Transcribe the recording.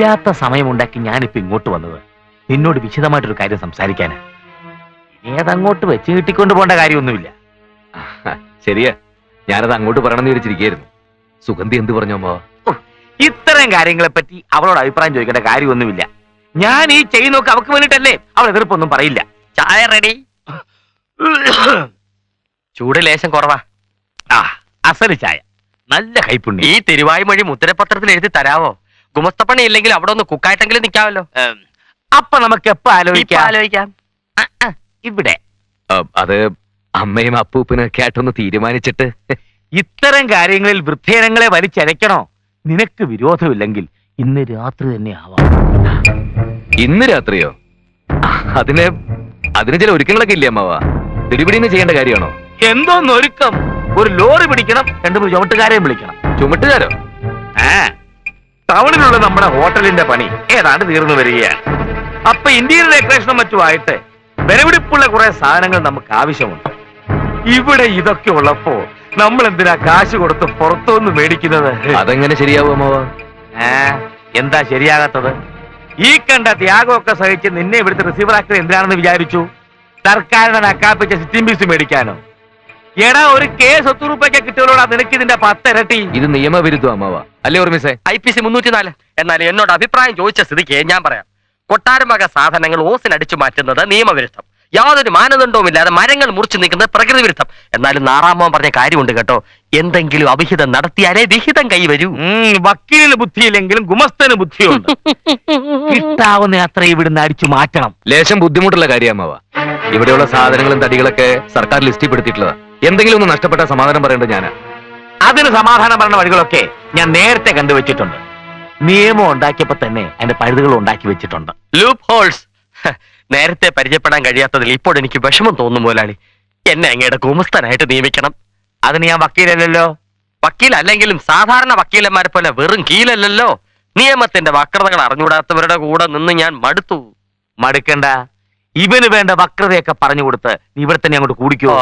ഇല്ലാത്ത സമയമുണ്ടാക്കി ഞാനിപ്പോ ഇങ്ങോട്ട് വന്നത് നിന്നോട് വിശദമായിട്ടൊരു കാര്യം സംസാരിക്കാനാ. ഇനി അതങ്ങോട്ട് വെച്ച് കിട്ടിക്കൊണ്ട് പോകേണ്ട കാര്യമൊന്നുമില്ല. ശരിയാ, ഞാനത് അങ്ങോട്ട് പറയണമെന്ന് വിചാരിച്ചിരിക്കുകയായിരുന്നു. സുഗന്ധി എന്ത് പറഞ്ഞു അമ്മാവ? ഇത്തരം കാര്യങ്ങളെ പറ്റി അവളോട് അഭിപ്രായം ചോദിക്കേണ്ട കാര്യമൊന്നുമില്ല. ഞാൻ ഈ ചെയ്യുന്നൊക്കെ അവക്ക് വേണ്ടിട്ടല്ലേ. അവൾ എതിർപ്പൊന്നും പറയില്ല. ചായ റെഡി. ചൂട് ലേശം കുറവാ. അസല് ചായ, നല്ല കൈപ്പുണ്യം. ഈ തിരുവായ് മൊഴി മുദ്രപത്രത്തിൽ എഴുതി തരാവോ? ഗുമസ്തപ്പണി ഇല്ലെങ്കിൽ അവിടെ ഒന്ന് കുക്കായിട്ടെങ്കിലും നിൽക്കാമല്ലോ. അപ്പൊ നമുക്ക് എപ്പോ ആലോചിക്കാം? ആലോചിക്കാം. ഇവിടെ അത് അമ്മയും അപ്പൂപ്പനൊക്കെ ആയിട്ടൊന്ന് തീരുമാനിച്ചിട്ട്. ഇത്തരം കാര്യങ്ങളിൽ വൃദ്ധേനങ്ങളെ വലിച്ചരയ്ക്കണോ? നിനക്ക് വിരോധമില്ലെങ്കിൽ ഇന്ന് രാത്രി തന്നെ ആവാം. ഇന്ന് രാത്രിയോ? അതിന് ചില ഒരുക്കങ്ങളൊക്കെ ഇല്ലേ അമ്മാവ? പിടിപിടിന്ന് ചെയ്യേണ്ട കാര്യമാണോ? എന്തോന്നൊരുക്കം? ഒരു ലോറി പിടിക്കണം, 2-3 ചുമട്ടുകാരെയും വിളിക്കണം. ചുമട്ടുകാരോ? ടൗണിലുള്ള നമ്മുടെ ഹോട്ടലിന്റെ പണി ഏതാണ്ട് തീർന്നു വരികയാണ്. അപ്പൊ ഇന്ത്യൻ ഡെക്കറേഷനും മറ്റുമായിട്ട് വിലപിടിപ്പുള്ള കുറെ സാധനങ്ങൾ നമുക്ക് ആവശ്യമുണ്ട്. ഇവിടെ ഇതൊക്കെ ഉള്ളപ്പോ നമ്മൾ എന്തിനാ കാശ് കൊടുത്ത് പുറത്തുനിന്ന് മേടിക്കുന്നത്? അതെങ്ങനെ ശരിയാവും അമ്മാവ? എന്താ ശരിയാകാത്തത്? ഈ കണ്ട ത്യാഗമൊക്കെ സഹിച്ച് നിന്നെ ഇവിടുത്തെ റിസീവർ ആക്ടർ എന്തിനാണെന്ന് വിചാരിച്ചു? സർക്കാരിനെ നക്കാപ്പിച്ച സിറ്റിംഗ് ഫീസ് മേടിക്കാനോ? എടാ, ഒരു കേസ് 10 രൂപയ്ക്ക് കിട്ടിയോടാ നിനക്ക് ഇതിന്റെ 10 ഇരട്ടി. ഇത് നിയമവിരുദ്ധം അമ്മാവ, അല്ലേ ഓർമ്മിസേ? IPC 304. എന്നാൽ എന്നോട് അഭിപ്രായം ചോദിച്ച സ്ഥിതിക്ക് ഞാൻ പറയാം. കൊട്ടാരം വക സാധനങ്ങൾ ഓസിനടിച്ചു മാറ്റുന്നത് നിയമവിരുദ്ധം. യാതൊരു മാനദണ്ഡവുമില്ലാതെ മരങ്ങൾ മുറിച്ചു നീക്കുന്നത് പ്രകൃതി വിരുദ്ധം. എന്നാലും നാറാമോൻ പറഞ്ഞ കാര്യമുണ്ട് കേട്ടോ. എന്തെങ്കിലും അവിഹിതം നടത്തിയാലേ വിഹിതം കൈവരൂ. വക്കീലിന് ബുദ്ധിയില്ലെങ്കിലും ഗുമസ്തന് ബുദ്ധിയുണ്ട്. കിട്ടാവുന്ന അത്ര ഇവിടുന്ന് അടിച്ചു മാറ്റണം. ലേശം ബുദ്ധിമുട്ടുള്ള കാര്യം അമ്മാവ. ഇവിടെയുള്ള സാധനങ്ങളും തടികളൊക്കെ സർക്കാർ ലിസ്റ്റിൽ പെടുത്തിയിട്ടുള്ളതാ. എന്തെങ്കിലും ഒന്ന് നഷ്ടപ്പെട്ട സമാധാനം പറയേണ്ടത് ഞാനാ. അതിന് സമാധാനം പറഞ്ഞ വഴികളൊക്കെ ഞാൻ നേരത്തെ കണ്ടുവച്ചിട്ടുണ്ട്. നിയമം ഉണ്ടാക്കിയപ്പോ തന്നെ അതിന്റെ പഴുതുകൾ ഉണ്ടാക്കി വെച്ചിട്ടുണ്ട്. Loop holes. നേരത്തെ പരിചയപ്പെടാൻ കഴിയാത്തതിൽ ഇപ്പോൾ എനിക്ക് വിഷമം തോന്നും മുതലാളി. എന്നെ അങ്ങയുടെ ഗുമസ്തനായിട്ട് നിയമിക്കണം. അതിന് ഞാൻ വക്കീലല്ലല്ലോ. വക്കീലല്ലെങ്കിലും സാധാരണ വക്കീലന്മാരെ പോലെ വെറും കീലല്ലല്ലോ. നിയമത്തിന്റെ വക്രതകൾ അറിഞ്ഞുകൂടാത്തവരുടെ കൂടെ നിന്ന് ഞാൻ മടുത്തു. മടുക്കണ്ട, ഇവന് വേണ്ട വക്രതയൊക്കെ പറഞ്ഞു കൊടുത്ത് നീ ഇവിടെ തന്നെ അങ്ങോട്ട് കൂടിക്കോ.